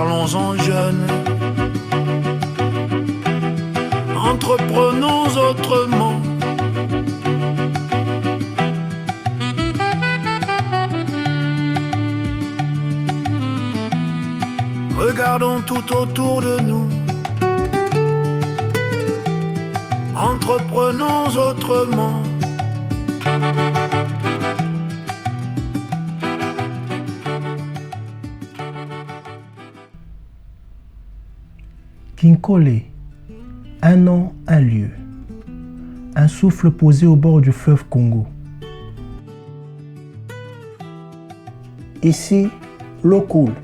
Parlons-en jeunes, entreprenons autrement. Regardons tout autour de nous, entreprenons autrement. Kinkole, un nom, un lieu, un souffle posé au bord du fleuve Congo. Ici, l'eau coule,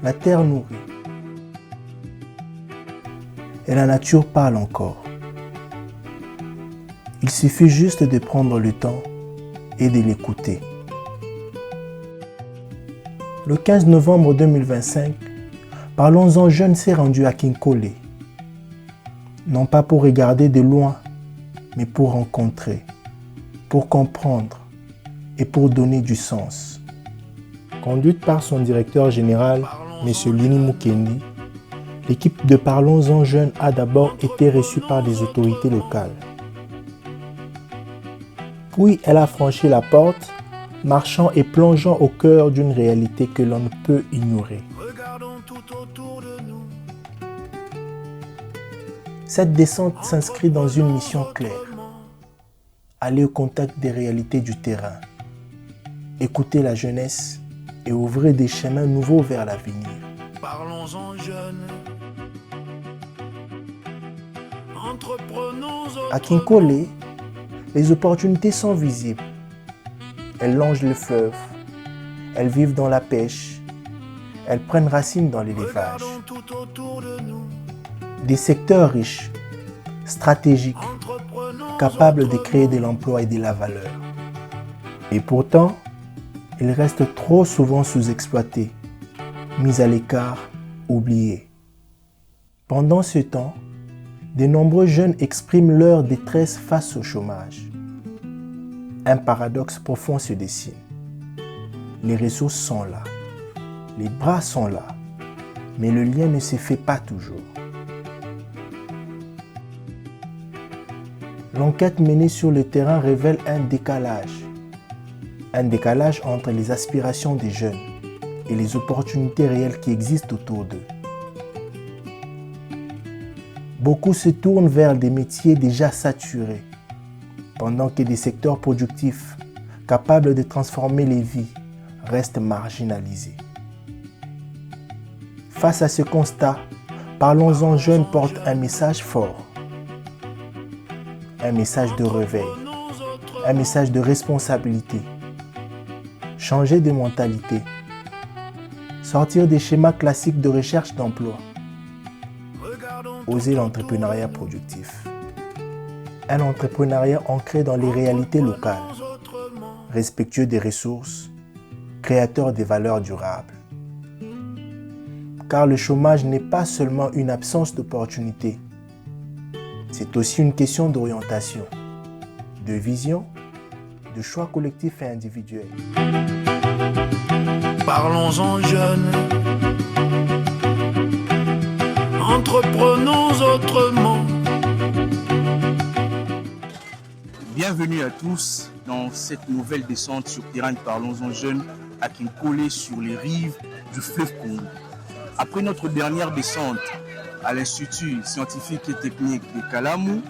la terre nourrit, et la nature parle encore. Il suffit juste de prendre le temps et de l'écouter. Le 15 novembre 2025, Parlons-en Jeunes s'est rendu à Kinkole, non pas pour regarder de loin, mais pour rencontrer, pour comprendre et pour donner du sens. Conduite par son directeur général, M. Lini Mukendi, l'équipe de Parlons-en Jeunes a d'abord été reçue par des autorités locales. Puis elle a franchi la porte, marchant et plongeant au cœur d'une réalité que l'on ne peut ignorer. Cette descente s'inscrit dans une mission claire. Aller au contact des réalités du terrain, écouter la jeunesse et ouvrir des chemins nouveaux vers l'avenir. Parlons-en jeunes, entreprenons autrement. À Kinkole, les opportunités sont visibles. Elles longent le fleuve, elles vivent dans la pêche, elles prennent racine dans l'élevage. Des secteurs riches, stratégiques, capables de créer de l'emploi et de la valeur. Et pourtant, ils restent trop souvent sous-exploités, mis à l'écart, oubliés. Pendant ce temps, de nombreux jeunes expriment leur détresse face au chômage. Un paradoxe profond se dessine. Les ressources sont là, les bras sont là, mais le lien ne se fait pas toujours. L'enquête menée sur le terrain révèle un décalage entre les aspirations des jeunes et les opportunités réelles qui existent autour d'eux. Beaucoup se tournent vers des métiers déjà saturés, pendant que des secteurs productifs capables de transformer les vies restent marginalisés. Face à ce constat, Parlons-en Jeunes porte un message fort. Un message de réveil, un message de responsabilité. Changer de mentalité, sortir des schémas classiques de recherche d'emploi, oser l'entrepreneuriat productif. Un entrepreneuriat ancré dans les réalités locales, respectueux des ressources, créateur des valeurs durables. Car le chômage n'est pas seulement une absence d'opportunités, c'est aussi une question d'orientation, de vision, de choix collectifs et individuels. Parlons-en jeunes, entreprenons autrement. Bienvenue à tous dans cette nouvelle descente sur terrain de Parlons-en Jeunes à Kinkole sur les rives du fleuve Congo. Après notre dernière descente à l'Institut scientifique et technique de Kalamu,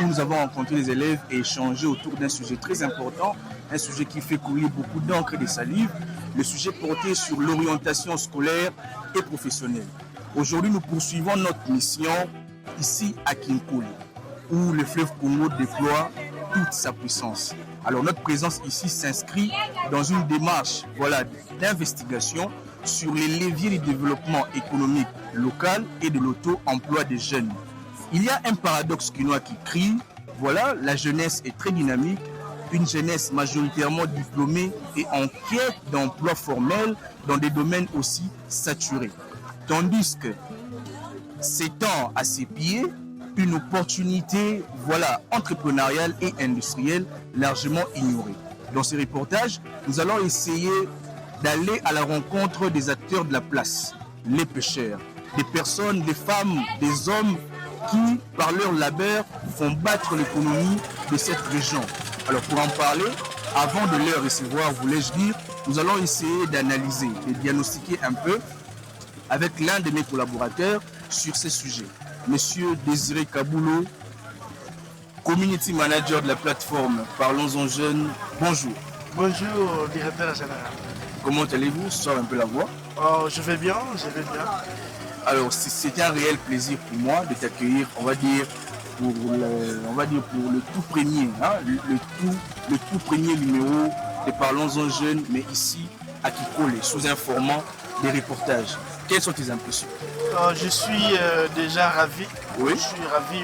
où nous avons rencontré les élèves et échangé autour d'un sujet très important, un sujet qui fait couler beaucoup d'encre et de salive, le sujet porté sur l'orientation scolaire et professionnelle. Aujourd'hui, nous poursuivons notre mission ici à Kinkole, où le fleuve Congo déploie toute sa puissance. Alors notre présence ici s'inscrit dans une démarche d'investigation sur les leviers du développement économique local et de l'auto-emploi des jeunes. Il y a un paradoxe quinois qui crie, la jeunesse est très dynamique, une jeunesse majoritairement diplômée et en quête d'emploi formel dans des domaines aussi saturés. Tandis que s'étend à ses pieds une opportunité entrepreneuriale et industrielle largement ignorée. Dans ce reportage, nous allons essayer d'aller à la rencontre des acteurs de la place, les pêcheurs. Des personnes, des femmes, des hommes qui, par leur labeur, font battre l'économie de cette région. Alors pour en parler, avant de les recevoir, voulais-je dire, nous allons essayer d'analyser, de diagnostiquer un peu avec l'un de mes collaborateurs sur ces sujets. Monsieur Désiré Kaboulou, Community Manager de la plateforme Parlons-en Jeunes, bonjour. Bonjour, directeur général. Comment allez-vous? Sors un peu la voix. Oh, je vais bien, je vais bien. Alors, c'est un réel plaisir pour moi de t'accueillir, on va dire, pour le tout premier, hein, le tout premier numéro de Parlons-en Jeunes, mais ici à Kikole, sous un format des reportages. Quelles sont tes impressions? Je suis déjà ravi. Oui. Je suis ravi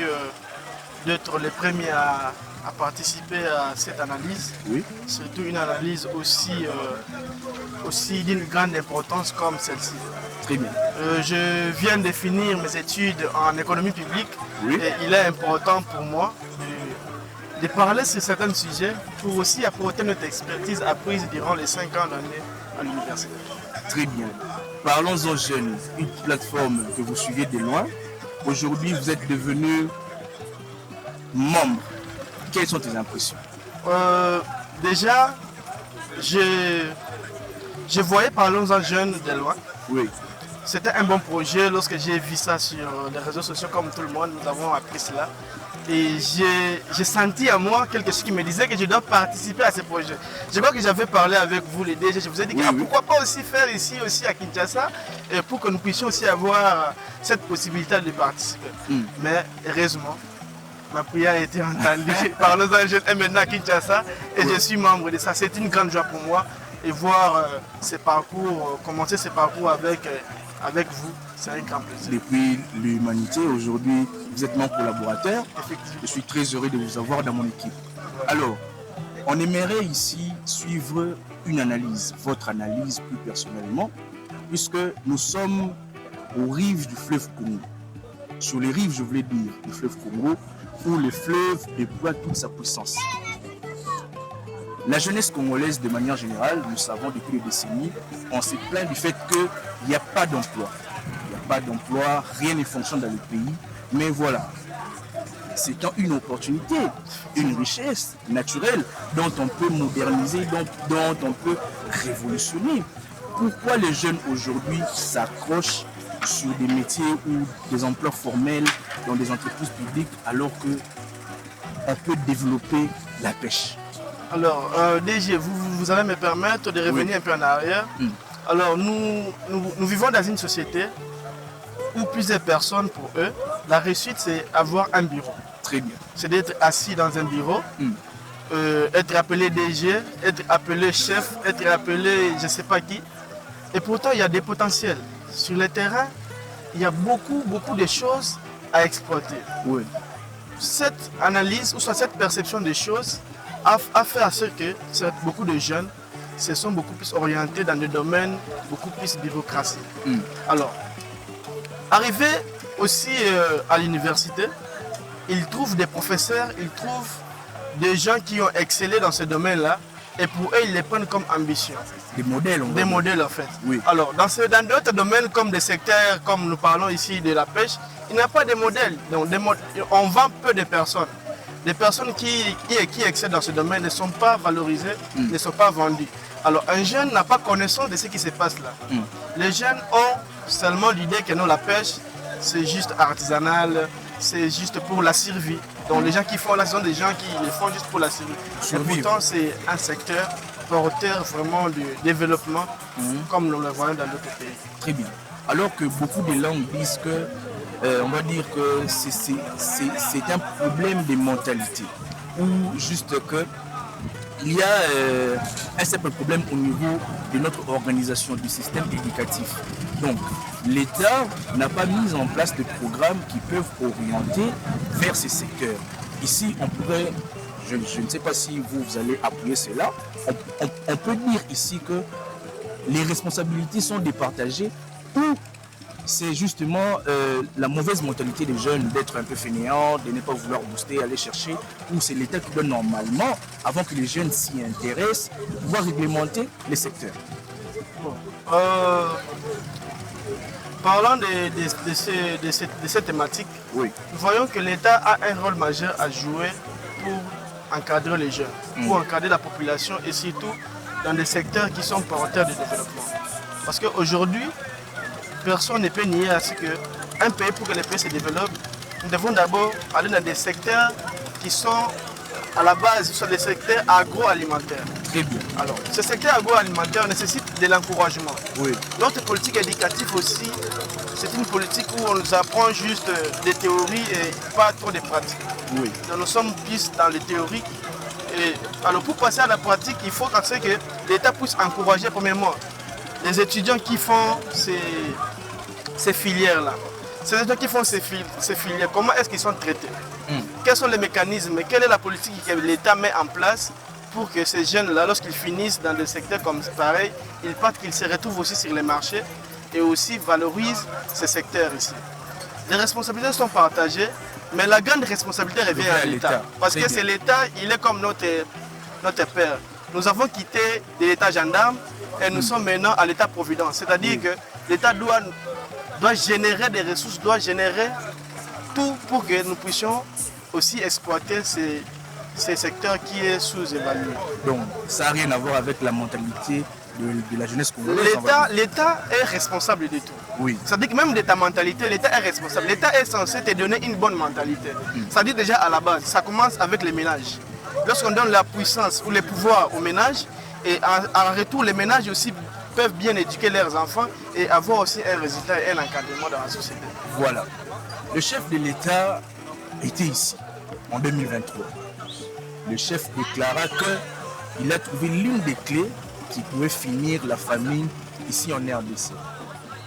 d'être le premier à participer à cette analyse. Oui. Surtout une analyse aussi d'une grande importance comme celle-ci. Très bien. Je viens de finir mes études en économie publique. Oui. Et il est important pour moi de parler sur certains sujets pour aussi apporter notre expertise apprise durant les 5 ans d'année à l'université. Très bien. Parlons-en Jeunes, une plateforme que vous suivez de loin. Aujourd'hui, vous êtes devenu membre. Quelles sont tes impressions? Déjà, je voyais Parlons-en Jeunes de loin. Oui. C'était un bon projet. Lorsque j'ai vu ça sur les réseaux sociaux, comme tout le monde, nous avons appris cela. Et j'ai senti à moi quelque chose qui me disait que je dois participer à ce projet. Je crois que j'avais parlé avec vous les DG, je vous ai dit pourquoi pas aussi faire ici aussi à Kinshasa pour que nous puissions aussi avoir cette possibilité de participer. Mais heureusement, ma prière a été entendue. Parlons-en Jeunes est maintenant à Kinshasa et je suis membre de ça. C'est une grande joie pour moi et voir ces parcours, commencer ces parcours avec vous, c'est un grand plaisir. Depuis l'humanité, aujourd'hui, vous êtes mon collaborateur. Effectivement. Je suis très heureux de vous avoir dans mon équipe. Alors, on aimerait ici suivre une analyse, votre analyse plus personnellement, puisque nous sommes aux rives du fleuve Congo. Sur les rives, je voulais dire, du fleuve Congo, où le fleuve déploie toute sa puissance. La jeunesse congolaise, de manière générale, nous savons depuis des décennies, on se plaint du fait qu'il n'y a pas d'emploi. Il n'y a pas d'emploi, rien ne fonctionne dans le pays. Mais voilà, c'est une opportunité, une richesse naturelle dont on peut moderniser, dont on peut révolutionner. Pourquoi les jeunes aujourd'hui s'accrochent sur des métiers ou des emplois formels dans des entreprises publiques alors qu'on peut développer la pêche? Alors, DG, vous allez me permettre de revenir un peu en arrière. Alors, nous vivons dans une société où plusieurs personnes, pour eux, la réussite, c'est avoir un bureau. Très bien. C'est d'être assis dans un bureau, être appelé DG, être appelé chef, être appelé je ne sais pas qui. Et pourtant, il y a des potentiels. Sur le terrain, il y a beaucoup de choses à exploiter. Oui. Cette analyse, ou soit cette perception des choses, a fait à ce que beaucoup de jeunes se sont beaucoup plus orientés dans des domaines beaucoup plus bureaucratie. Alors, arrivé aussi à l'université, ils trouvent des professeurs, ils trouvent des gens qui ont excellé dans ce domaine-là, et pour eux, ils les prennent comme ambition. Des modèles, Des modèles en fait. Oui. Alors, dans d'autres domaines comme des secteurs, comme nous parlons ici de la pêche, il n'y a pas de modèles. Donc, on vend peu de personnes. Les personnes qui excellent dans ce domaine ne sont pas valorisées, ne sont pas vendues. Alors un jeune n'a pas connaissance de ce qui se passe là. Les jeunes ont seulement l'idée que non, la pêche, c'est juste artisanal, c'est juste pour la survie. Donc les gens qui font là, ce sont des gens qui le font juste pour la survie. Et pourtant, c'est un secteur porteur vraiment du développement, comme nous le voyons dans d'autres pays. Très bien. Alors que beaucoup de langues disent que on va dire que c'est un problème de mentalité. Ou juste que il y a un simple problème au niveau de notre organisation, du système éducatif. Donc, l'État n'a pas mis en place de programmes qui peuvent orienter vers ces secteurs. Ici, on pourrait, je ne sais pas si vous allez appuyer cela, on peut dire ici que les responsabilités sont départagées ou c'est justement la mauvaise mentalité des jeunes d'être un peu fainéants, de ne pas vouloir booster, aller chercher, ou c'est l'État qui doit normalement, avant que les jeunes s'y intéressent, pouvoir réglementer les secteurs. Parlant de ces thématiques, Oui. nous voyons que l'État a un rôle majeur à jouer pour encadrer les jeunes, pour encadrer la population et surtout dans des secteurs qui sont porteurs de développement. Parce qu'aujourd'hui, personne ne peut nier à ce qu'un pays, pour que le pays se développe, nous devons d'abord aller dans des secteurs qui sont à la base, ce sont des secteurs agroalimentaires. Très bien. Alors, ce secteur agroalimentaire nécessite de l'encouragement. Oui. Notre politique éducative aussi, c'est une politique où on nous apprend juste des théories et pas trop de pratiques. Oui. Donc, nous sommes plus dans les théories. Et alors pour passer à la pratique, il faut que l'État puisse encourager premièrement les étudiants qui font ces filières-là. Ces étudiants qui font ces filières, comment est-ce qu'ils sont traités? Quels sont les mécanismes? Quelle est la politique que l'État met en place pour que ces jeunes-là, lorsqu'ils finissent dans des secteurs comme pareil, ils partent, qu'ils se retrouvent aussi sur les marchés et aussi valorisent ces secteurs ici. Les responsabilités sont partagées, mais la grande responsabilité revient à l'État. Parce que c'est l'État, il est comme notre père. Nous avons quitté de l'État gendarme et nous sommes maintenant à l'État providence. C'est-à-dire que l'État doit générer des ressources, doit générer tout pour que nous puissions aussi exploiter ces secteurs qui est sous-évalué. Donc, ça n'a rien à voir avec la mentalité de la jeunesse congolaise. L'État est responsable de tout. Oui. C'est-à-dire que même de ta mentalité, l'État est responsable. L'État est censé te donner une bonne mentalité. C'est-à-dire déjà à la base, ça commence avec les ménages. Lorsqu'on donne la puissance ou les pouvoirs aux ménages, et en retour, les ménages aussi peuvent bien éduquer leurs enfants et avoir aussi un résultat et un encadrement dans la société. Voilà. Le chef de l'État était ici en 2023. Le chef déclara qu'il a trouvé l'une des clés qui pouvait finir la famine ici en RDC.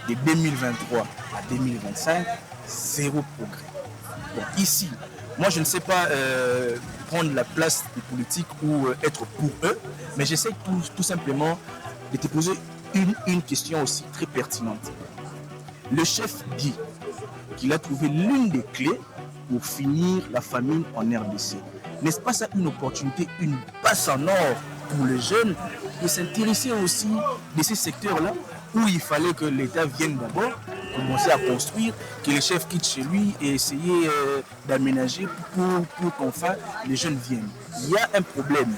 De 2023 à 2025, zéro progrès. Bon, ici, moi je ne sais pas prendre la place des politiques ou être pour eux, mais j'essaie tout simplement de te poser une question aussi très pertinente. Le chef dit qu'il a trouvé l'une des clés pour finir la famine en RDC. N'est-ce pas ça une opportunité, une passe en or pour les jeunes de s'intéresser aussi de ces secteurs-là où il fallait que l'État vienne d'abord commencer à construire, que le chef quitte chez lui et essayer d'aménager pour qu'enfin les jeunes viennent. Il y a un problème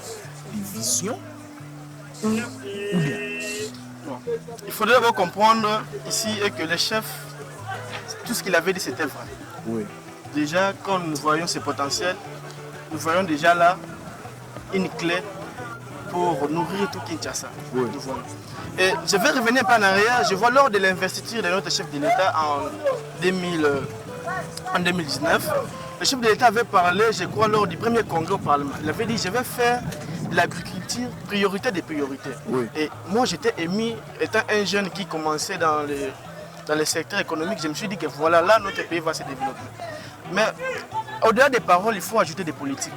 de vision ou bien. Bon. Il faudrait d'abord comprendre ici que le chef, tout ce qu'il avait dit c'était vrai. Oui. Déjà, quand nous voyons ce potentiel, nous voyons déjà là une clé pour nourrir tout Kinshasa. Oui. Et je vais revenir un peu en arrière. Je vois lors de l'investiture de notre chef de l'État en 2019, le chef de l'État avait parlé, je crois, lors du premier congrès au Parlement. Il avait dit, je vais faire de l'agriculture priorité des priorités. Oui. Et moi, j'étais émis, étant un jeune qui commençait dans les secteurs économiques, je me suis dit que voilà, là, notre pays va se développer. Mais au-delà des paroles, il faut ajouter des politiques.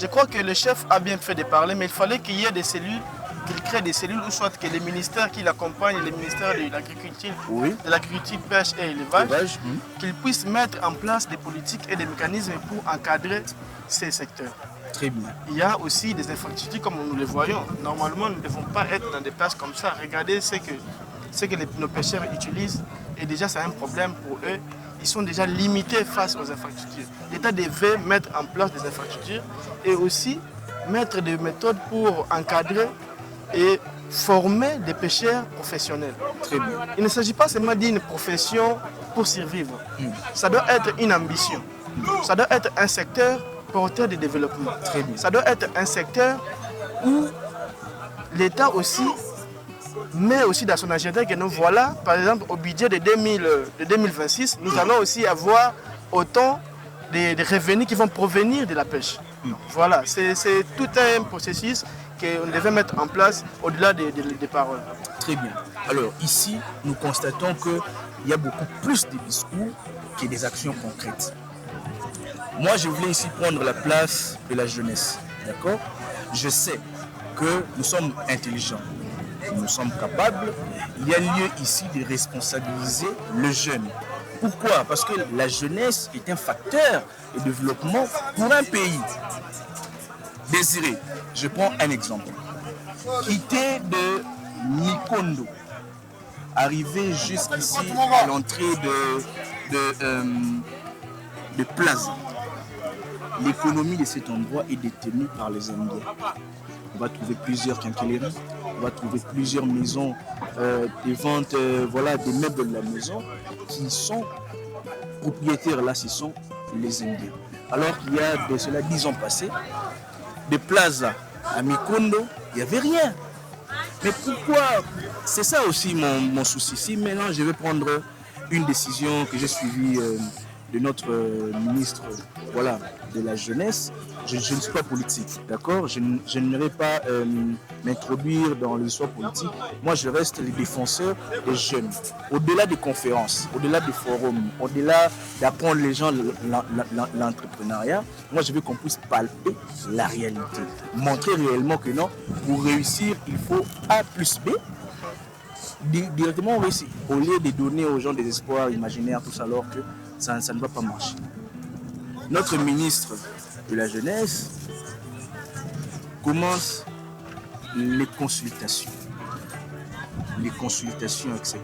Je crois que le chef a bien fait de parler, mais il fallait qu'il y ait des cellules, qu'il crée des cellules, ou soit que les ministères qui l'accompagnent, les ministères de l'agriculture, de l'agriculture, pêche et élevage, qu'ils puissent mettre en place des politiques et des mécanismes pour encadrer ces secteurs. Très bien. Il y a aussi des infrastructures comme nous les voyons. Normalement, nous ne devons pas être dans des places comme ça. Regardez ce que nos pêcheurs utilisent. Et déjà, c'est un problème pour eux. Ils sont déjà limités face aux infrastructures. L'État devait mettre en place des infrastructures et aussi mettre des méthodes pour encadrer et former des pêcheurs professionnels. Très bien. Il ne s'agit pas seulement d'une profession pour survivre. Ça doit être une ambition. Ça doit être un secteur porteur de développement. Très bien. Ça doit être un secteur où l'État aussi met aussi dans son agenda que nous voilà, par exemple, au budget de 2026, nous allons aussi avoir autant de revenus qui vont provenir de la pêche. Voilà, c'est tout un processus qu'on devait mettre en place au-delà des paroles. Très bien. Alors ici, nous constatons qu'il y a beaucoup plus de discours que des actions concrètes. Moi, je voulais ici prendre la place de la jeunesse. D'accord? Je sais que nous sommes intelligents. Nous sommes capables. Il y a lieu ici de responsabiliser le jeune. Pourquoi? Parce que la jeunesse est un facteur de développement pour un pays. Désiré, je prends un exemple. Quitter de Mikondo Arrivé jusqu'ici, à l'entrée de Plaza, l'économie de cet endroit est détenue par les Indiens. On va trouver plusieurs quincailleries, on va trouver plusieurs maisons de vente, des meubles de la maison qui sont propriétaires là, ce sont les Indiens. Alors qu'il y a de cela 10 ans passés, de Plaza à Mikondo, il n'y avait rien. Mais pourquoi? C'est ça aussi mon souci. Si maintenant je vais prendre une décision que j'ai suivie de notre ministre de la jeunesse, je ne suis pas politique, d'accord? Je n'aimerais pas m'introduire dans l'histoire politique. Moi, je reste le défenseur des jeunes. Au-delà des conférences, au-delà des forums, au-delà d'apprendre les gens l'entrepreneuriat, moi, je veux qu'on puisse palper la réalité. Montrer réellement que non, pour réussir, il faut A plus B. Directement réussir. Au lieu de donner aux gens des espoirs imaginaires, tout ça, alors que ça ne va pas marcher. Notre ministre de la jeunesse commence les consultations, etc.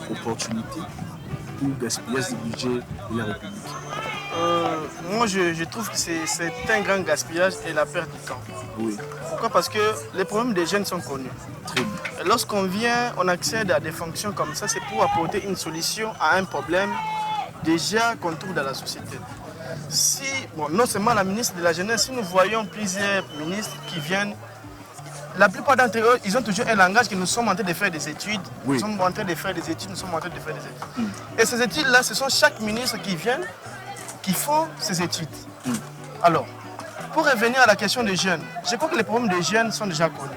Opportunités pour gaspillage du budget de la République. Moi, je trouve que c'est un grand gaspillage et la perte du temps. Oui. Pourquoi? Parce que les problèmes des jeunes sont connus. Très bien. Et lorsqu'on vient, on accède à des fonctions comme ça, c'est pour apporter une solution à un problème déjà qu'on trouve dans la société. Non seulement la ministre de la Jeunesse, si nous voyons plusieurs ministres qui viennent, la plupart d'entre eux, ils ont toujours un langage que nous sommes en train de faire des études. Oui. Nous sommes en train de faire des études, nous sommes en train de faire des études. Et ces études-là, ce sont chaque ministre qui vient, qui font ces études. Alors, pour revenir à la question des jeunes, je crois que les problèmes des jeunes sont déjà connus.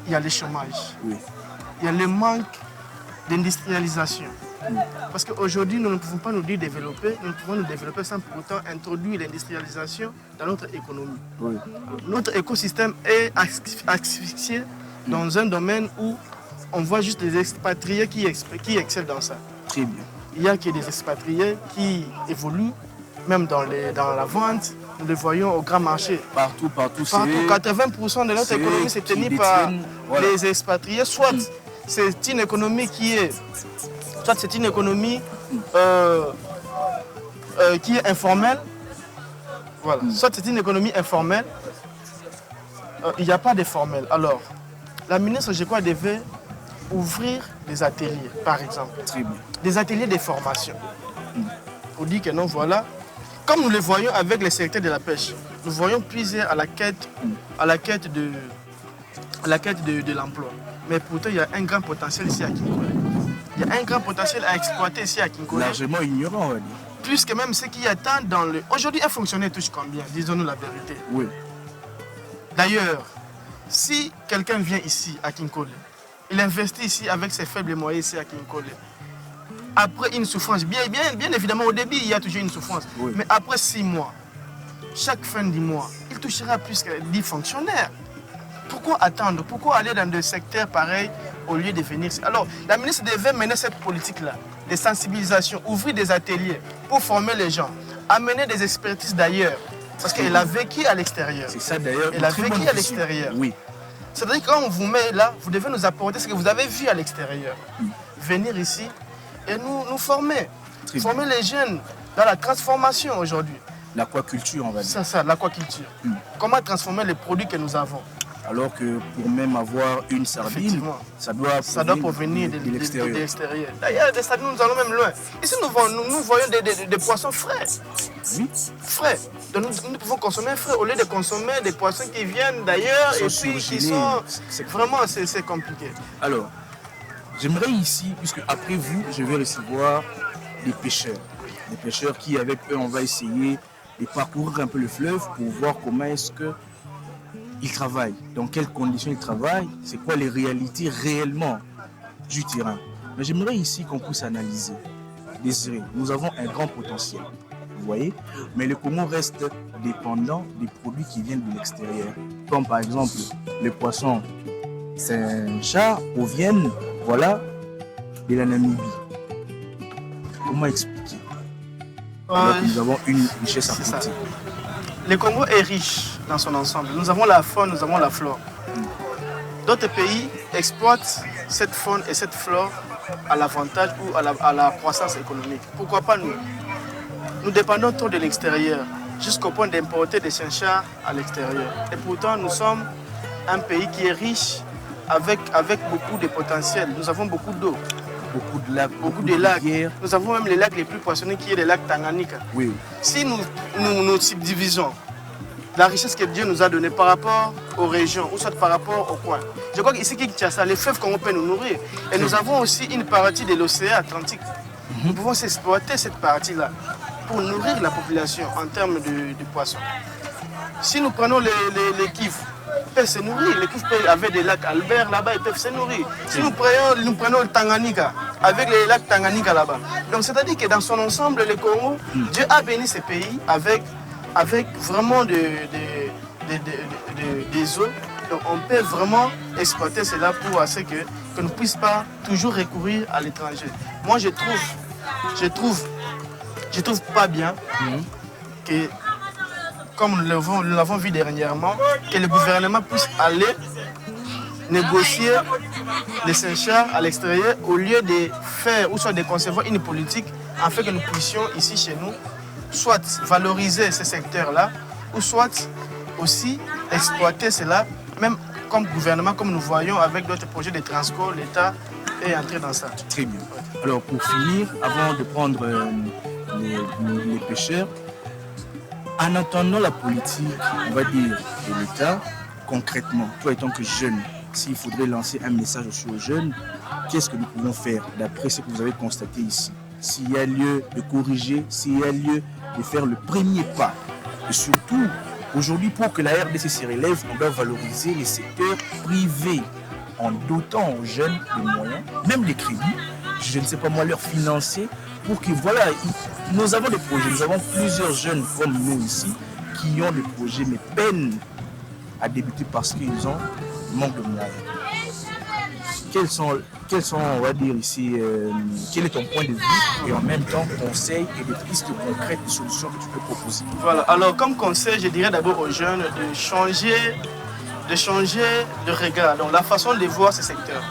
Il y a le chômage, Oui. il y a le manque d'industrialisation. Parce qu'aujourd'hui, nous ne pouvons pas nous dire développer, nous pouvons nous développer sans pour autant introduire l'industrialisation dans notre économie. Oui. Notre écosystème est asphyxié dans un domaine où on voit juste des expatriés qui excellent dans ça. Très bien. Il y a que des expatriés qui évoluent, même dans la vente. Nous le voyons au grand marché. Partout. 80% de notre économie c'est tenu par les expatriés. Soit c'est une économie qui est informelle. Voilà. Soit c'est une économie informelle. Il n'y a pas de formel. Alors, la ministre, je crois, devait ouvrir des ateliers, par exemple. Très bien. Des ateliers de formation. Pour dire que non, voilà. Comme nous le voyons avec les secteurs de la pêche, nous voyons plusieurs à la quête de l'emploi. Mais pourtant, il y a un grand potentiel ici à Kinkole. Il y a un grand potentiel à exploiter ici à Kinkole. Largement ignorant, on va dire. Plus que même ce qui attend dans le... Aujourd'hui, un fonctionnaire touche combien? Disons-nous la vérité. Oui. D'ailleurs, si quelqu'un vient ici à Kinkole, il investit ici avec ses faibles moyens ici à Kinkole. Après une souffrance, bien évidemment au début il y a toujours une souffrance, oui. Mais après 6 mois, chaque fin du mois, il touchera plus que 10 fonctionnaires. Pourquoi attendre? Pourquoi aller dans des secteurs pareils au lieu de venir? Alors, la ministre devait mener cette politique-là, de sensibilisation, ouvrir des ateliers pour former les gens, amener des expertises d'ailleurs, parce qu'elle a vécu à l'extérieur. C'est ça d'ailleurs. Elle a vécu à l'extérieur. Oui. C'est-à-dire que quand on vous met là, vous devez nous apporter ce que vous avez vu à l'extérieur. Venir ici et nous former. Former les jeunes dans la transformation aujourd'hui. L'aquaculture, on va dire. C'est ça, l'aquaculture. Comment transformer les produits que nous avons. Alors que pour même avoir une sardine, ça doit provenir de l'extérieur. D'ailleurs, des sardines, nous allons même loin. Ici, nous voyons des poissons frais. Oui. Frais. Donc, nous pouvons consommer frais au lieu de consommer des poissons qui viennent d'ailleurs et puis qui sont... Vraiment, c'est compliqué. Alors, j'aimerais ici, puisque après vous, je vais recevoir des pêcheurs. Des pêcheurs qui, avec eux, on va essayer de parcourir un peu le fleuve pour voir comment est-ce qu'ils travaillent, dans quelles conditions ils travaillent, c'est quoi les réalités réellement du terrain. Mais j'aimerais ici qu'on puisse analyser. Désiré, nous avons un grand potentiel, vous voyez, mais le Congo reste dépendant des produits qui viennent de l'extérieur. Comme par exemple, le poisson Saint-Char proviennent, voilà, de la Namibie. Comment expliquer? Alors que nous avons une richesse à côté. Le Congo est riche dans son ensemble. Nous avons la faune, nous avons la flore. D'autres pays exploitent cette faune et cette flore à l'avantage ou à la croissance économique. Pourquoi pas nous? Nous dépendons trop de l'extérieur, jusqu'au point d'importer des chinchars à l'extérieur. Et pourtant, nous sommes un pays qui est riche avec beaucoup de potentiel. Nous avons beaucoup d'eau. Beaucoup de lacs, Beaucoup de lacs. Nous avons même les lacs les plus poissonnés qui est le lac Tanganyika. Oui. Si nous subdivisons la richesse que Dieu nous a donnée par rapport aux régions ou soit par rapport aux coins, je crois qu'ici, Kinshasa, les fleuves qu'on peut nous nourrir. Et nous avons aussi une partie de l'océan Atlantique. Nous pouvons exploiter cette partie-là pour nourrir la population en termes de poissons. Si nous prenons les Kivu, ils peuvent se nourrir. Les Kivu avec des lacs Albert là-bas, ils peuvent se nourrir. Si nous prenons le Tanganyika, avec les lacs Tanganyika là-bas. Donc c'est-à-dire que dans son ensemble, le Congo, Dieu a béni ces pays avec vraiment des eaux. Donc on peut vraiment exploiter cela pour ce que ne puisse pas toujours recourir à l'étranger. Moi je trouve pas bien que, comme nous l'avons vu dernièrement, que le gouvernement puisse aller négocier les chinchars à l'extérieur au lieu de faire ou soit de concevoir une politique afin que nous puissions ici chez nous soit valoriser ces secteurs-là ou soit aussi exploiter cela, même comme gouvernement, comme nous voyons avec d'autres projets de Transco, l'État est entré dans ça. Très bien. Alors pour finir, avant de prendre les pêcheurs, en attendant la politique, on va dire, de l'État, concrètement, toi étant que jeune, s'il faudrait lancer un message aussi aux jeunes, qu'est-ce que nous pouvons faire d'après ce que vous avez constaté ici? S'il y a lieu de corriger, s'il y a lieu de faire le premier pas. Et surtout, aujourd'hui, pour que la RDC se relève, on doit valoriser les secteurs privés en dotant aux jeunes des moyens, même des crédits, je ne sais pas moi, leur financer, pour que voilà, nous avons des projets, nous avons plusieurs jeunes comme nous ici qui ont des projets mais peinent à débuter parce qu'ils ont manque de moyens. Quels sont, on va dire ici, quel est ton point de vue et en même temps conseils et des pistes concrètes de solutions que tu peux proposer? Voilà, alors comme conseil, je dirais d'abord aux jeunes de changer de regard, donc la façon de voir ce secteur.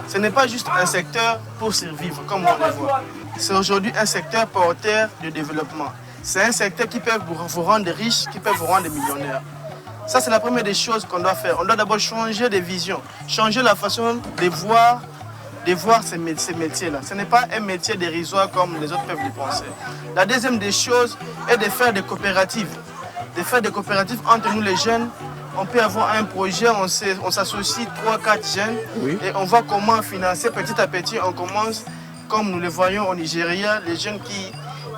Ce n'est pas juste un secteur pour survivre comme on le voit. C'est aujourd'hui un secteur porteur de développement. C'est un secteur qui peut vous rendre riche, qui peut vous rendre millionnaire. Ça, c'est la première des choses qu'on doit faire. On doit d'abord changer de vision, changer la façon de voir ces métiers-là. Ce n'est pas un métier dérisoire comme les autres peuvent le penser. La deuxième des choses est de faire des coopératives. De faire des coopératives entre nous les jeunes. On peut avoir un projet, on s'associe 3-4 jeunes et on voit comment financer petit à petit. On commence, comme nous le voyons au Nigeria, les jeunes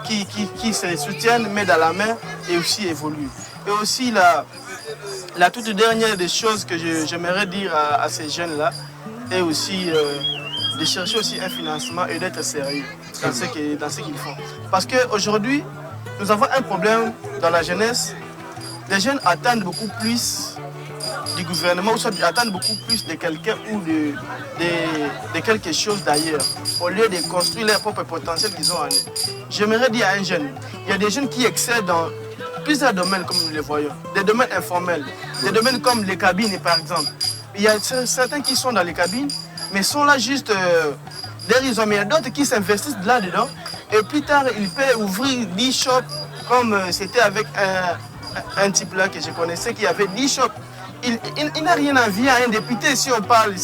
qui se soutiennent, main dans la main et aussi évoluent. Et aussi la toute dernière des choses que j'aimerais dire à ces jeunes-là est aussi de chercher aussi un financement et d'être sérieux dans ce qu'ils font. Parce qu'aujourd'hui, nous avons un problème dans la jeunesse. Les jeunes attendent beaucoup plus du gouvernement ou soit attendent beaucoup plus de quelqu'un ou de quelque chose d'ailleurs au lieu de construire leur propre potentiel qu'ils ont en eux. J'aimerais dire à un jeune, il y a des jeunes qui excellent dans plusieurs domaines comme nous les voyons, des domaines informels, des domaines comme les cabines par exemple. Il y a certains qui sont dans les cabines mais sont là juste dérisoires, mais il y a d'autres qui s'investissent là-dedans et plus tard ils peuvent ouvrir 10 shops comme c'était avec un type là que je connaissais qui avait 10 shops. Il n'a rien à envier à un député si on parle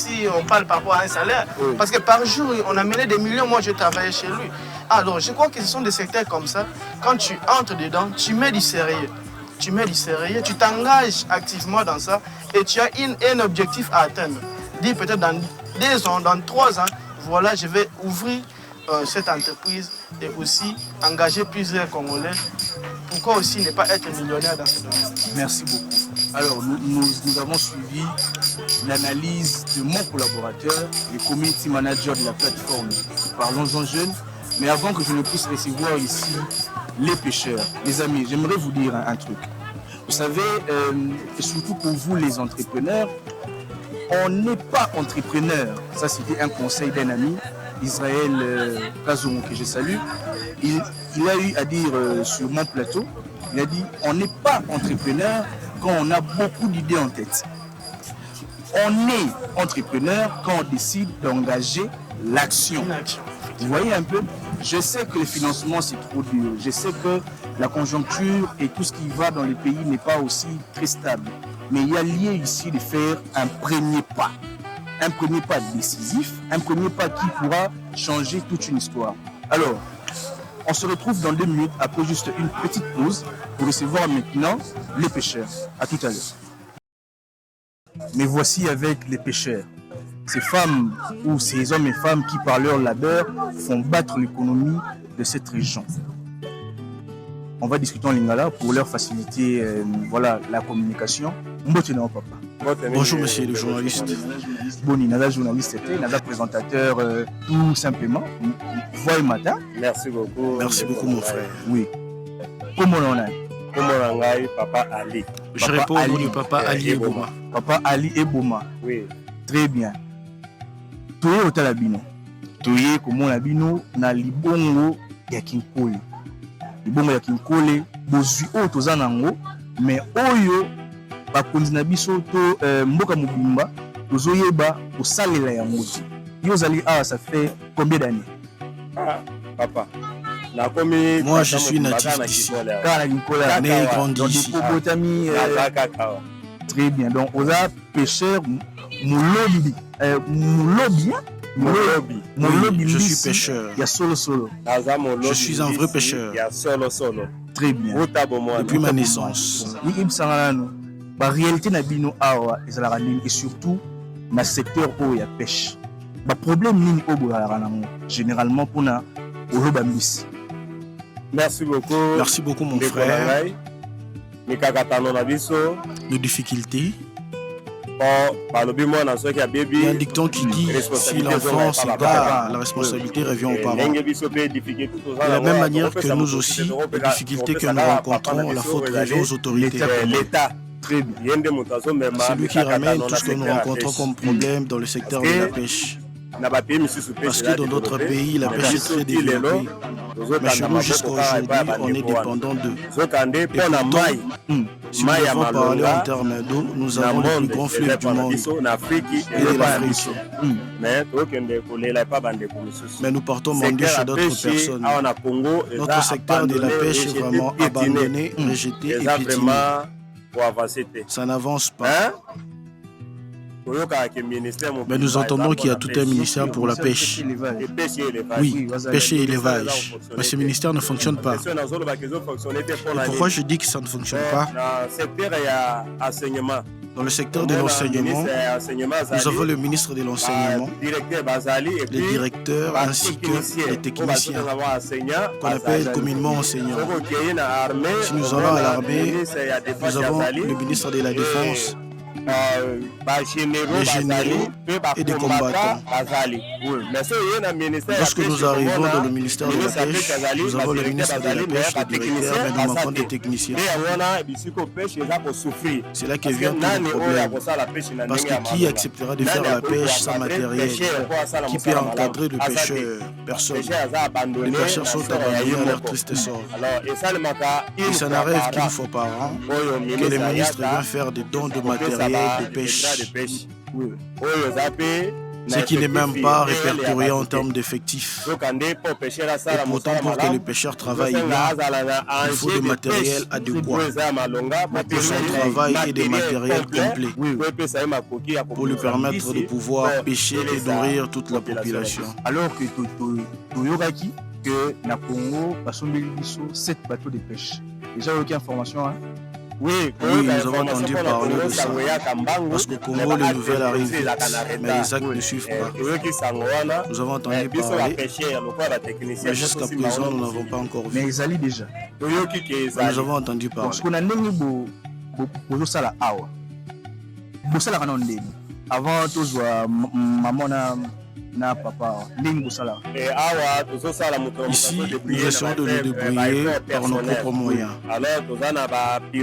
par rapport à un salaire. Parce que par jour, on a mené des millions, moi je travaillais chez lui. Alors je crois que ce sont des secteurs comme ça. Quand tu entres dedans, tu mets du sérieux. Tu t'engages activement dans ça et tu as un objectif à atteindre. Dis peut-être dans 2 ans, dans 3 ans, voilà, je vais ouvrir cette entreprise et aussi engager plusieurs Congolais. Pourquoi aussi ne pas être millionnaire dans ce domaine? Merci beaucoup. Alors, nous avons suivi l'analyse de mon collaborateur, le community manager de la plateforme Parlons-en Jeunes. Mais avant que je ne puisse recevoir ici les pêcheurs, les amis, j'aimerais vous dire un truc. Vous savez, et surtout pour vous les entrepreneurs, on n'est pas entrepreneur. Ça, c'était un conseil d'un ami, Israël Kazomo, que je salue. Il a eu à dire sur mon plateau, il a dit, on n'est pas entrepreneur quand on a beaucoup d'idées en tête. On est entrepreneur quand on décide d'engager l'action. Vous voyez un peu, je sais que le financement c'est trop dur, je sais que la conjoncture et tout ce qui va dans le pays n'est pas aussi très stable. Mais il y a lieu ici de faire un premier pas décisif, un premier pas qui pourra changer toute une histoire. Alors, on se retrouve dans 2 minutes après juste une petite pause pour recevoir maintenant les pêcheurs. À tout à l'heure. Mais voici avec les pêcheurs. Ces femmes ou ces hommes et femmes qui, par leur labeur, font battre l'économie de cette région. On va discuter en lingala pour leur faciliter la communication. Bonjour monsieur le journaliste. Boni, Nada journaliste, Nada présentateur tout simplement. Voix et matin. Merci beaucoup. Merci beaucoup mon frère. Oui. Comment on a? Papa Ali. Je réponds au nom de Papa Ali Eboma. Papa Ali Eboma. Oui. Très bien. Toye otalabino. Toye komona bino na libongo ya Kinkole. Libongo ya Kinkole bozwi oyo toza nango mais oyo bakonzi na biso to mboka mobimba tozoyeba kosalela ya moti. Yo ozali awa ça fait combien d'années? Papa. Moi je suis natif d'ici. Né et grandi ici. Très bien. Donc on a pêcheur Moulobi. Oui, je suis pêcheur. Il y a solo. Je suis un vrai pêcheur. Très bien. Depuis ma naissance. La réalité na bino awa ezalaka nini et surtout na secteur où ya pêche. Ba problème nini oboyaka nango généralement pona oloba mbisi. Merci beaucoup mon frère. Nos difficultés. Il y a un dicton qui dit si l'enfant s'égare, la responsabilité revient aux parents. De la même manière que nous aussi, les difficultés que nous rencontrons, la faute revient aux autorités. C'est lui qui ramène tout ce que nous rencontrons comme problème dans le secteur de la pêche. Parce que dans d'autres pays, la pêche est très développée. Mais chez nous, jusqu'à aujourd'hui, on est dépendant d'eux. Et pourtant, si nous devons parler en termes d'eau, nous avons le plus grand fleuve du monde et de l'Afrique. Mais nous partons mendier chez d'autres personnes. Notre secteur de la pêche est vraiment abandonné, rejeté et piétiné. Ça n'avance pas. Mais nous entendons qu'il y a tout un ministère pour la pêche. Oui, pêche et élevage. Mais ce ministère ne fonctionne pas. Et pourquoi je dis que ça ne fonctionne pas? Dans le secteur de l'enseignement, nous avons le ministre de l'enseignement, les directeurs ainsi que les techniciens, qu'on appelle communément enseignants. Si nous allons à l'armée, nous avons le ministre de la Défense, les généraux et des combattants. Lorsque nous arrivons dans le ministère de la Pêche, nous avons le ministre de la Pêche, le directeur, mais nous manquons des techniciens. C'est là que vient tout le problème. Parce que qui acceptera de faire la pêche sans matériel? Qui peut encadrer le pêcheur? Personne. Les pêcheurs sont abandonnés à leur triste sort. Et ça n'arrive qu'une fois par an que les ministres viennent faire des dons de matériel de pêche. Ce qui n'est même pas répertorié en termes d'effectifs. Et pourtant, pour que les pêcheurs travaillent bien, il faut des matériels adéquats. Pour son travail et des matériels complets pour lui permettre de pouvoir pêcher et nourrir toute la population. Alors que Toyoraki, que na Congo, Basombeli Biso, 7 bateaux de pêche. Déjà, aucune information, hein? Oui, nous avons entendu parler de ça. Parce qu'au Congo, les nouvelles arrivent vite, mais les actes ne suivent pas. Nous avons entendu parler, mais jusqu'à présent, nous n'avons pas encore vu. Mais ils allaient déjà. Nous avons entendu parler. Parce qu'on a avant tout, maman na papa. Ici, nous essayons de nous débrouiller par nos propres moyens.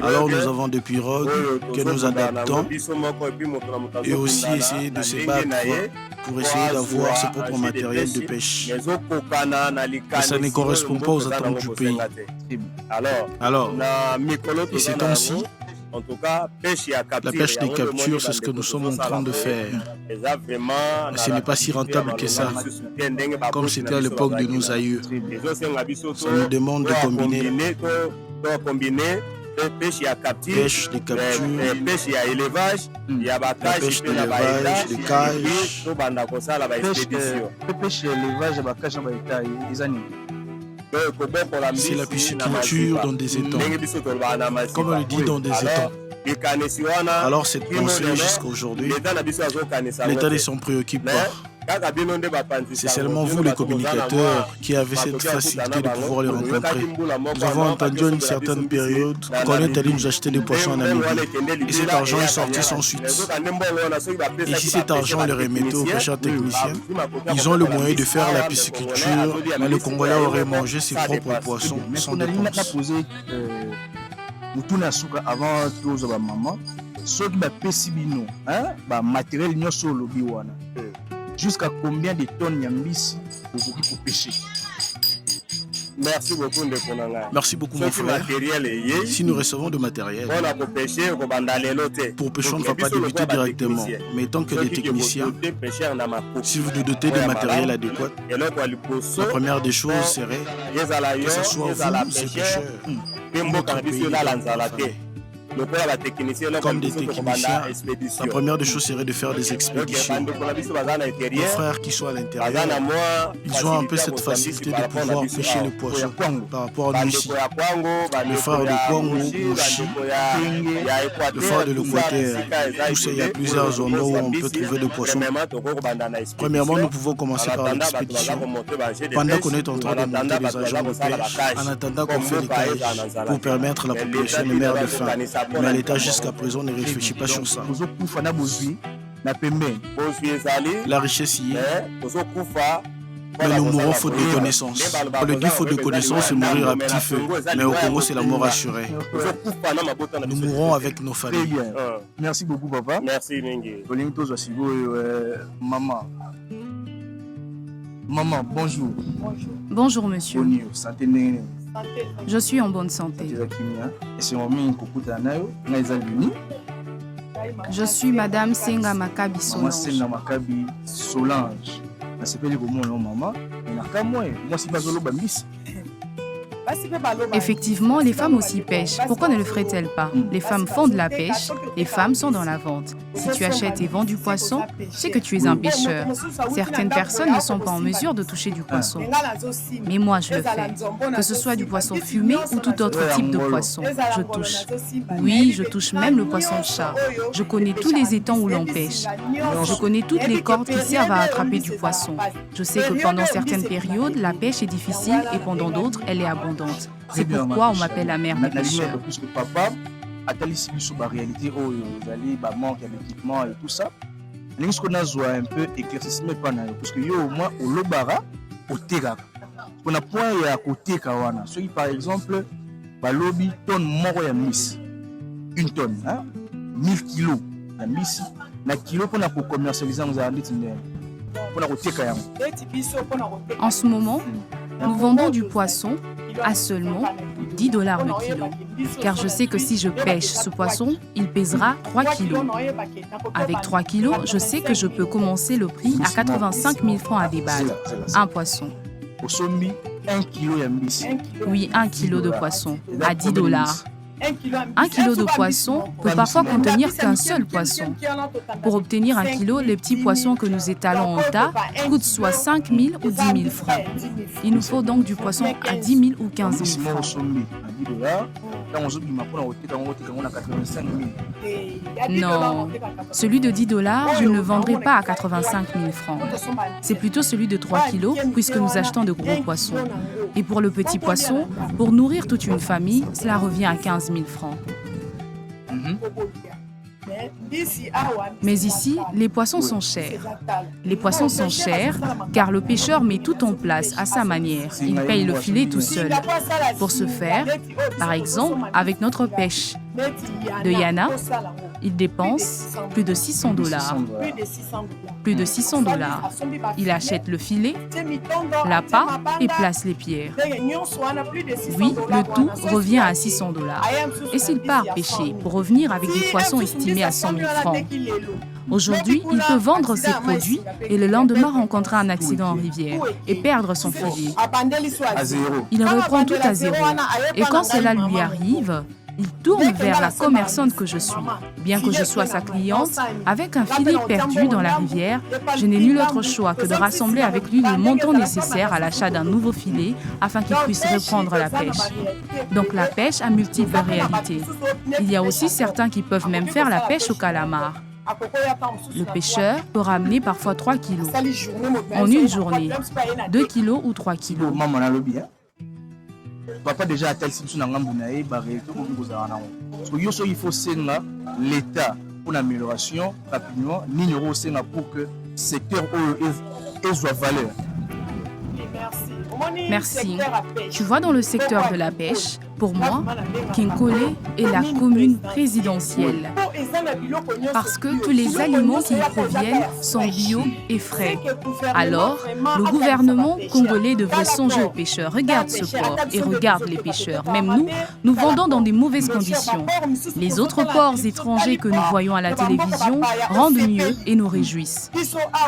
Alors nous avons des pirogues que nous adaptons et aussi essayer de se battre pour essayer d'avoir ce propre matériel de pêche. Mais ça ne correspond pas aux attentes du pays. Alors, et ces temps-ci, En tout cas, La pêche des captures, c'est ce que nous sommes en train de faire. Mais ce n'est pas si rentable que ça, comme c'était à l'époque de nos aïeux. Ça nous demande de combiner pêche des captures, pêche d'élevage, de cages. Pêche d'élevage, c'est la pisciculture dans des étangs, comme on le dit dans des étangs. Alors cette pensée jusqu'à aujourd'hui, l'État ne s'en préoccupe pas. C'est seulement vous les communicateurs qui avez cette facilité de pouvoir les rencontrer. Nous avons entendu à une certaine période qu'on est allé nous acheter des poissons en Namibie et cet argent est sorti sans suite. Et si cet argent les remettait aux pêcheurs techniciens, ils ont le moyen de faire la pisciculture, mais le Congolais aurait mangé ses propres poissons sans dépense. Mutuna suka avant tozo ba maman soki ba pesi bino matériel nyonso lobi wana jusqu'à combien de tonnes ya mbisi vous pouvez pêcher? Merci beaucoup Ndekonanga. Merci beaucoup mon frère. Si nous recevons de matériel, pour pêcher on ne va pas débuter directement. Mais tant que des techniciens, si vous nous dotez de matériel adéquat, la première des choses serait que ce soit vous, ces pêcheurs, notre pays, comme des techniciens, la première des choses serait de faire des expéditions. Nos frères qui sont à l'intérieur, ils ont un peu cette facilité de pouvoir pêcher les poissons par rapport à nous ici. Le phare de Kwango, Mouchi, le phare de l'Équateur, tout ça, il y a plusieurs endroits où on peut trouver des poissons. Premièrement, nous pouvons commencer par l'expédition. Pendant qu'on est en train de monter les agents de pêche, en attendant qu'on fait les cages pour permettre à la population de mer de faim. Mais l'État jusqu'à présent ne réfléchit pas sur ça. La richesse y est, mais nous mourrons faute de connaissances. On le dit faute de connaissances, c'est mourir à petit feu. Mais au Congo, c'est la mort assurée. Nous mourrons avec nos familles. Merci beaucoup, papa. Merci, Mingi. Maman. Maman, bonjour. Bonjour, monsieur. Je suis en bonne santé. Je suis Madame Senga Makabi Solange. Effectivement, les femmes aussi pêchent. Pourquoi ne le feraient-elles pas? Les femmes font de la pêche, les femmes sont dans la vente. Si tu achètes et vends du poisson, c'est que tu es un pêcheur. Certaines personnes ne sont pas en mesure de toucher du poisson. Mais moi, je le fais. Que ce soit du poisson fumé ou tout autre type de poisson, je touche. Oui, je touche même le poisson-chat. Je connais tous les étangs où l'on pêche. Je connais toutes les cordes qui servent à attraper du poisson. Je sais que pendant certaines périodes, la pêche est difficile et pendant d'autres, elle est abondante. C'est pourquoi on m'appelle la mère des pêcheurs. Réalité manque d'équipement et tout ça. Nous qu'on a un peu éclaircissement parce que yo au moins au lobara au tega. On a point à côté kawana. Ceux qui par exemple balobi tonne moko ya miss. Une tonne, 1000 kilos ya miss. Na kilo pour commercialiser nous allons dire. En ce moment, nous vendons du poisson à seulement $10 le kilo. Car je sais que si je pêche ce poisson, il pèsera 3 kilos. Avec 3 kilos, je sais que je peux commencer le prix à 85 000 francs à des balles. Un poisson. Oui, 1 kilo de poisson à $10. 1 kilo de poisson peut parfois contenir qu'un seul poisson. Pour obtenir 1 kilo, les petits poissons que nous étalons en tas coûtent soit 5 000 ou 10 000 francs. Il nous faut donc du poisson à 10 000 ou 15 000 francs. Non, celui de $10, je ne le vendrai pas à 85 000 francs. C'est plutôt celui de 3 kilos, puisque nous achetons de gros poissons. Et pour le petit poisson, pour nourrir toute une famille, cela revient à 15 000 francs. Mais ici, les poissons sont chers. Les poissons sont chers car le pêcheur met tout en place à sa manière. Il paye le filet tout seul. Pour ce faire, par exemple, avec notre pêche, De Yana, il dépense plus de $600. Plus de $600. Il achète le filet, l'appât et place les pierres. Oui, le tout revient à $600. Et s'il part pêcher pour revenir avec des poissons estimés à 100 000 francs? Aujourd'hui, il peut vendre ses produits et le lendemain rencontrer un accident en rivière et perdre son filet. Il reprend tout à zéro. Et quand cela lui arrive, il tourne vers la commerçante que je suis. Bien que je sois sa cliente, avec un filet perdu dans la rivière, je n'ai nul autre choix que de rassembler avec lui le montant nécessaire à l'achat d'un nouveau filet afin qu'il puisse reprendre la pêche. Donc la pêche a multiples réalités. Il y a aussi certains qui peuvent même faire la pêche au calamar. Le pêcheur peut ramener parfois 3 kilos en une journée, 2 kilos ou 3 kilos. Papa déjà a tel situation dans l'ambunaï, il faut senga l'État pour l'amélioration rapidement, ni euro senga pour que le secteur ait valeur. Merci. Tu vois, dans le secteur de la pêche, pour moi, Kenkole est la commune présidentielle. Parce que tous les aliments qui y proviennent sont bio et frais. Alors, le gouvernement congolais devrait songer aux pêcheurs. Regarde ce port et regarde les pêcheurs. Même nous, nous vendons dans des mauvaises conditions. Les autres ports étrangers que nous voyons à la télévision rendent mieux et nous réjouissent.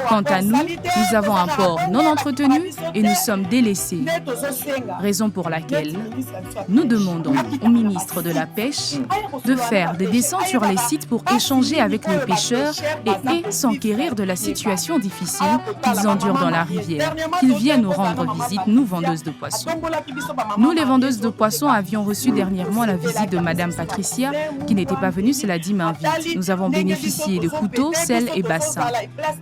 Quant à nous, nous avons un port non entretenu et nous sommes délaissés. Raison pour laquelle nous demandons au ministre de la Pêche de faire des descentes sur les sites pour échanger avec les pêcheurs et s'enquérir de la situation difficile qu'ils endurent dans la rivière, qu'ils viennent nous rendre visite, nous vendeuses de poissons. Nous, les vendeuses de poissons, avions reçu dernièrement la visite de Madame Patricia, qui n'était pas venue, cela dit, m'invite. Nous avons bénéficié de couteaux, sel et bassins.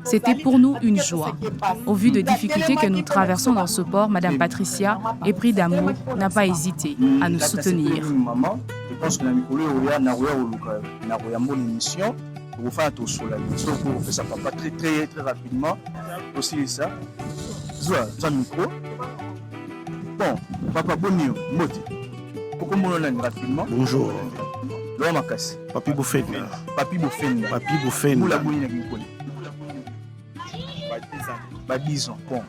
C'était pour nous une joie. Au vu des difficultés que nous traversons dans ce port, Madame Patricia, épris d'amour, n'a pas hésité à nous soutenir. Maman, je pense que la émission pour faire tout sur la mission pour faire ça papa très rapidement aussi ça. Zoa micro. Bon, papa Bonio, Moti. Pourquoi on rapidement? Bonjour. Papi Boufena. Papi Boufena. Papi Boufena. Disons, bon.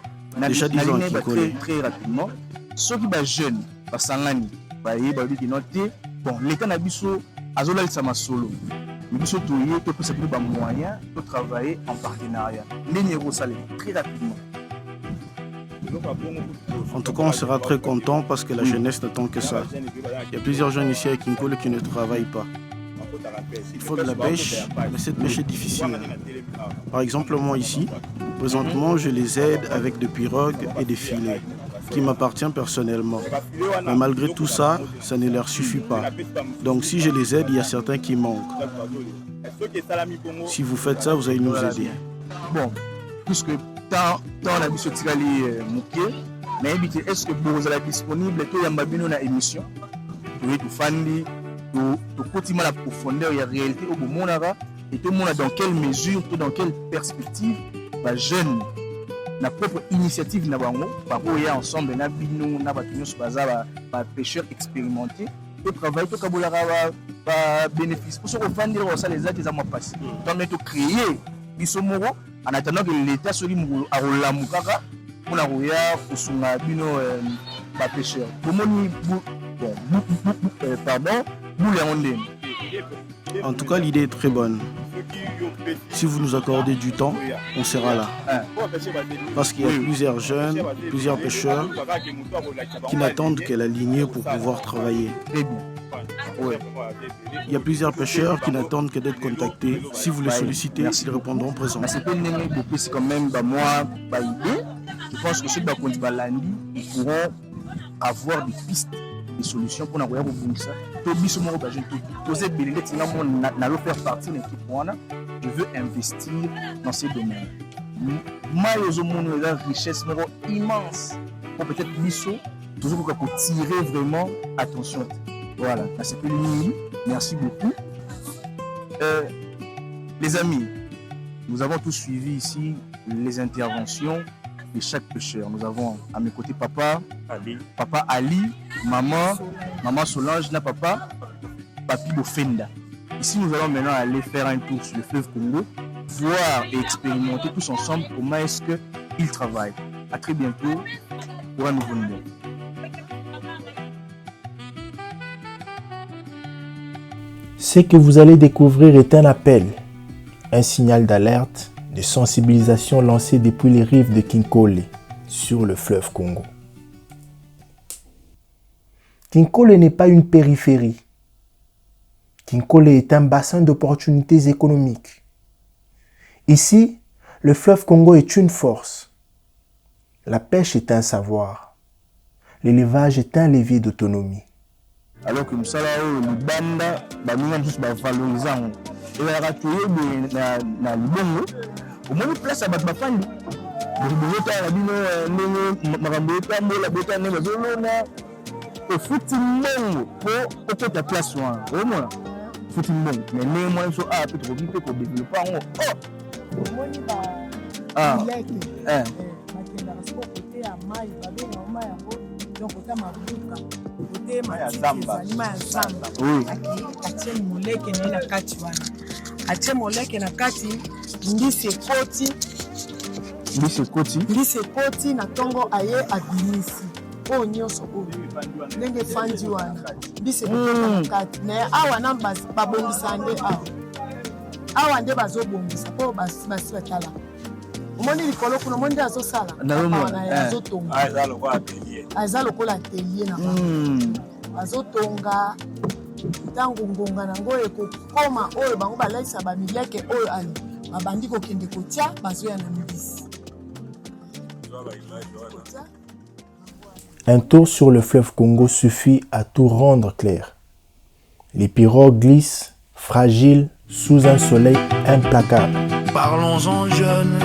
Déjà 10 ans qui collent. Très rapidement. Ceux qui sont jeunes, Basangani, bon, l'État n'a biso azola sama solo. Biso toye to peut s'appeler moyen de travailler en partenariat. L'éniro salé très rapidement. En tout cas, on sera très content parce que la jeunesse n'attend que ça. Il y a plusieurs jeunes ici à Kinkole qui ne travaillent pas. Il faut de la pêche, mais cette pêche est difficile. Par exemple, moi ici, présentement, je les aide avec des pirogues et des filets qui m'appartiennent personnellement. Mais malgré tout ça, ça ne leur suffit pas. Donc si je les aide, il y a certains qui manquent. Si vous faites ça, vous allez nous aider. Bon, puisque tant la mission Tigali Mouké, mais est-ce que vous êtes disponible tout yambabino na émission? Vous êtes fandi, tout petit mal à profondeur, il y a réalité au Monara et tout le monde dans quelle mesure, dans quelle perspective, la jeune, la propre initiative na bango, par rapport à ensemble na bino na batunyo spaza ba pêcheurs expérimentés, tout travail tout kabolara ba bénéfice pour se revendre ça les aides des amours passés. Donc mais tout créer bisomoro en attendant que l'État soit libre à rolamukaka pour la roya pour son bino ba pêcheurs. En tout cas, l'idée est très bonne. Si vous nous accordez du temps, on sera là. Parce qu'il y a plusieurs jeunes, plusieurs pêcheurs qui n'attendent que la lignée pour pouvoir travailler. Il y a plusieurs pêcheurs qui n'attendent que d'être contactés. Si vous les sollicitez, ils répondront présent. C'est quand même je pense que ceux qui pourront avoir des pistes, des solutions pour avoir ça. Je veux investir dans ces domaines. La richesse immense pour peut-être toujours pour tirer vraiment attention. Voilà, c'est merci beaucoup. Les amis, nous avons tous suivi ici les interventions de chaque pêcheur. Nous avons à mes côtés papa Ali, maman Solange, papa Papi Bofenda. Ici, nous allons maintenant aller faire un tour sur le fleuve Congo, voir et expérimenter tous ensemble comment est-ce qu'ils travaillent. À très bientôt pour un nouveau numéro. Ce que vous allez découvrir est un appel, un signal d'alerte, de sensibilisation lancé depuis les rives de Kinkole sur le fleuve Congo. Kinkole n'est pas une périphérie. Kinkole est un bassin d'opportunités économiques. Ici, le fleuve Congo est une force. La pêche est un savoir. L'élevage est un levier d'autonomie. Alors que nous sommes là, nous banda, nous tous valorisons. Et la ratoye na libongo, au moins place à battre bafandi. Nous bota la bino, marambota, mola bota ne bazolona. Et foutimong pour ta place loin. Au moins, foutimong. Mais néanmoins, ils sont à peut trop vite pour développer en haut. Ah, atie moleke na kati mbisi ekoti na ntongo aye abimisi oyo nyonso oyo ndenge efandi wana mbisi ekotaka na kati naye awa na babongisa nde awa nde bazobongisa mpo basi batala omoni likolo kuna omoni nde azosala wana azotonga aza lokola atelier na bango azotonga ntango ngonga nango ekokoma oyo bango balaisa bamileke oyo ali babandi kokende kotia bazoya na mbisi. Un tour sur le fleuve Congo suffit à tout rendre clair. Les pirogues glissent, fragiles, sous un soleil implacable. Parlons-en jeunes.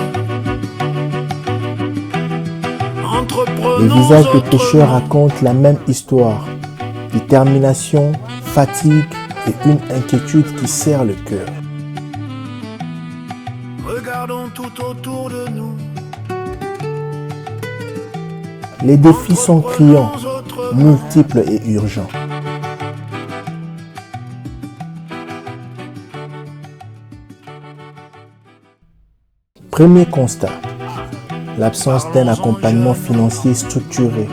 Les visages des pêcheurs racontent la même histoire. Détermination, fatigue et une inquiétude qui serre le cœur. Regardons tout autour de nous. Les défis sont criants, multiples et urgents. Premier constat, l'absence d'un accompagnement financier structuré.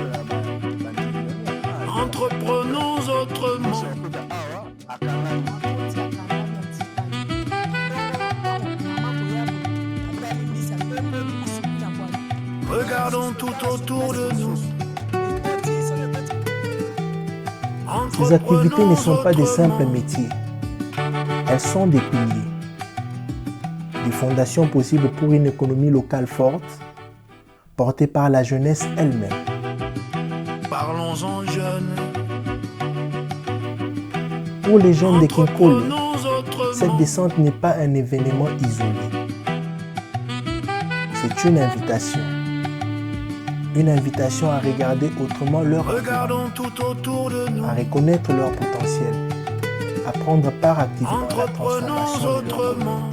Entreprenons autrement. Regardons tout autour de nous. Ces activités ne sont pas des simples métiers. Elles sont des piliers. Des fondations possibles pour une économie locale forte, portée par la jeunesse elle-même. Parlons-en jeunes. Pour les jeunes de Kinkole, cette descente n'est pas un événement isolé. C'est une invitation. Une invitation à regarder autrement leur Regardons tout autour de nous. à reconnaître leur potentiel, à prendre part activement à la transformation de leur autrement.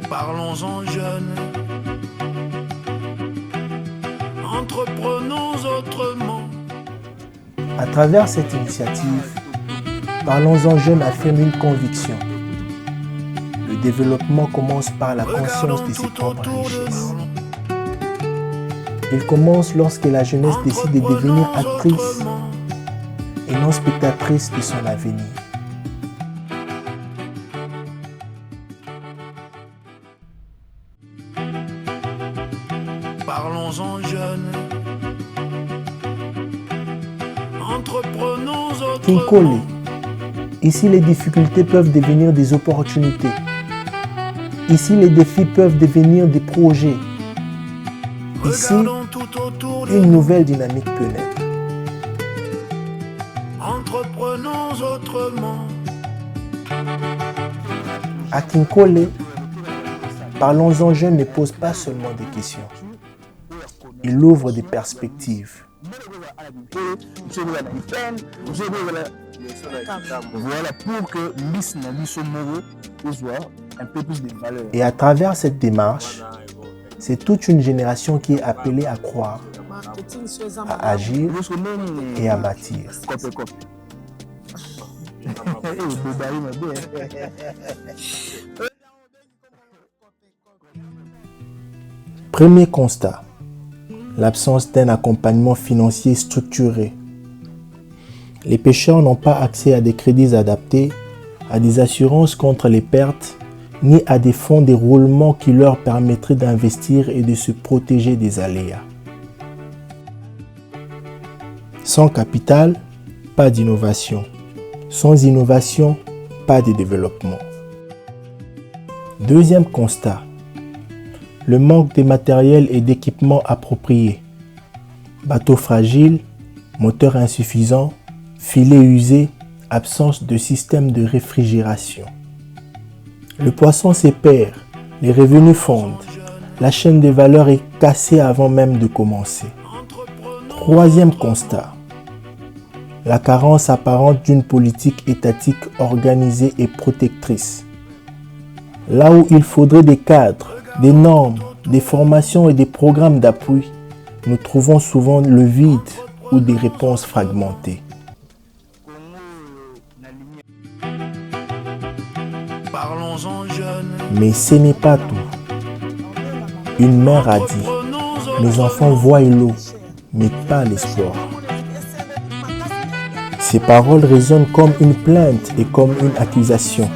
Parlons-en jeunes. Entreprenons autrement. À travers cette initiative, Parlons-en jeunes affirme une conviction. Le développement commence par la conscience de ses propres richesses. Il commence lorsque la jeunesse décide de devenir actrice et non spectatrice de son avenir. Parlons-en jeunes. Entreprenons autrement. Kinkole. Ici, les difficultés peuvent devenir des opportunités. Ici, les défis peuvent devenir des projets. Ici, une nouvelle dynamique peut naître. Entreprenons autrement. À Kinkole, Parlons-en jeunes ne pose pas seulement des questions. Il ouvre des perspectives. Voilà pour que Miss Namiso Moro soit un peu plus de valeur. Et à travers cette démarche, c'est toute une génération qui est appelée à croire, à agir et à bâtir. Premier constat, l'absence d'un accompagnement financier structuré. Les pêcheurs n'ont pas accès à des crédits adaptés, à des assurances contre les pertes, ni à des fonds de roulement qui leur permettraient d'investir et de se protéger des aléas. Sans capital, pas d'innovation. Sans innovation, pas de développement. Deuxième constat, le manque de matériel et d'équipements appropriés. Bateaux fragiles, moteurs insuffisants, filets usés, absence de système de réfrigération. Le poisson se perd, les revenus fondent, la chaîne de valeur est cassée avant même de commencer. Troisième constat, la carence apparente d'une politique étatique organisée et protectrice. Là où il faudrait des cadres, des normes, des formations et des programmes d'appui, nous trouvons souvent le vide ou des réponses fragmentées. Mais ce n'est pas tout. Une mère a dit, mes enfants voient l'eau, mais pas l'espoir. Ces paroles résonnent comme une plainte et comme une accusation.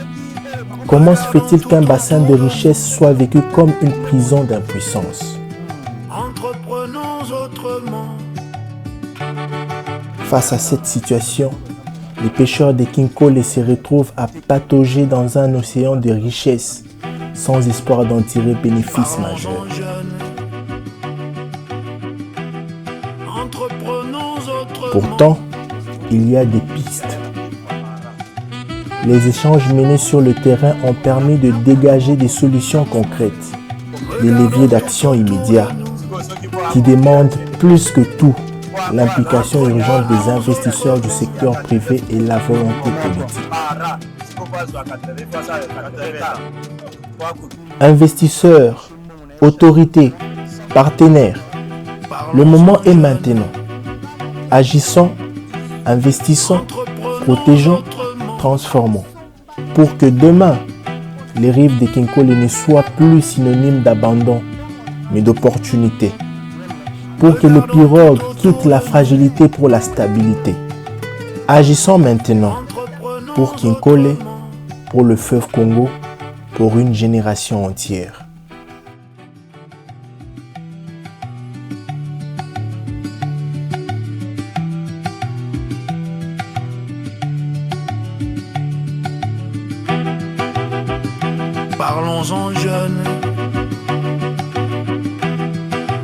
Comment se fait-il qu'un bassin de richesse soit vécu comme une prison d'impuissance? Face à cette situation, les pêcheurs de Kinkole se retrouvent à patauger dans un océan de richesses, sans espoir d'en tirer bénéfice majeur. Pourtant, il y a des pistes. Les échanges menés sur le terrain ont permis de dégager des solutions concrètes, des leviers d'action immédiats, qui demandent plus que tout l'implication urgente des investisseurs du secteur privé et la volonté politique. Investisseurs, autorités, partenaires, le moment est maintenant. Agissons, investissons, protégeons, transformons. Pour que demain, les rives de Kinkole ne soient plus synonymes d'abandon, mais d'opportunité. Pour que le pirogue quitte la fragilité pour la stabilité. Agissons maintenant pour Kinkole, pour le fleuve Congo, pour une génération entière. Parlons-en jeunes,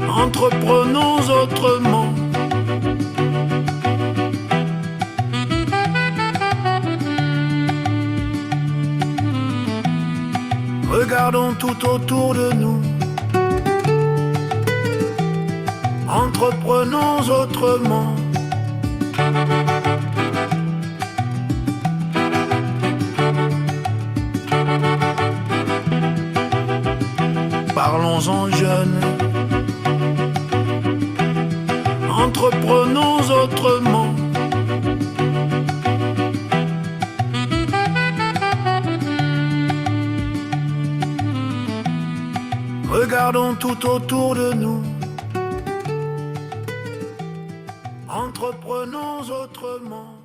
entreprenons autrement. Regardons tout autour de nous, entreprenons autrement. Parlons-en jeunes, entreprenons autrement. Regardons tout autour de nous, entreprenons autrement.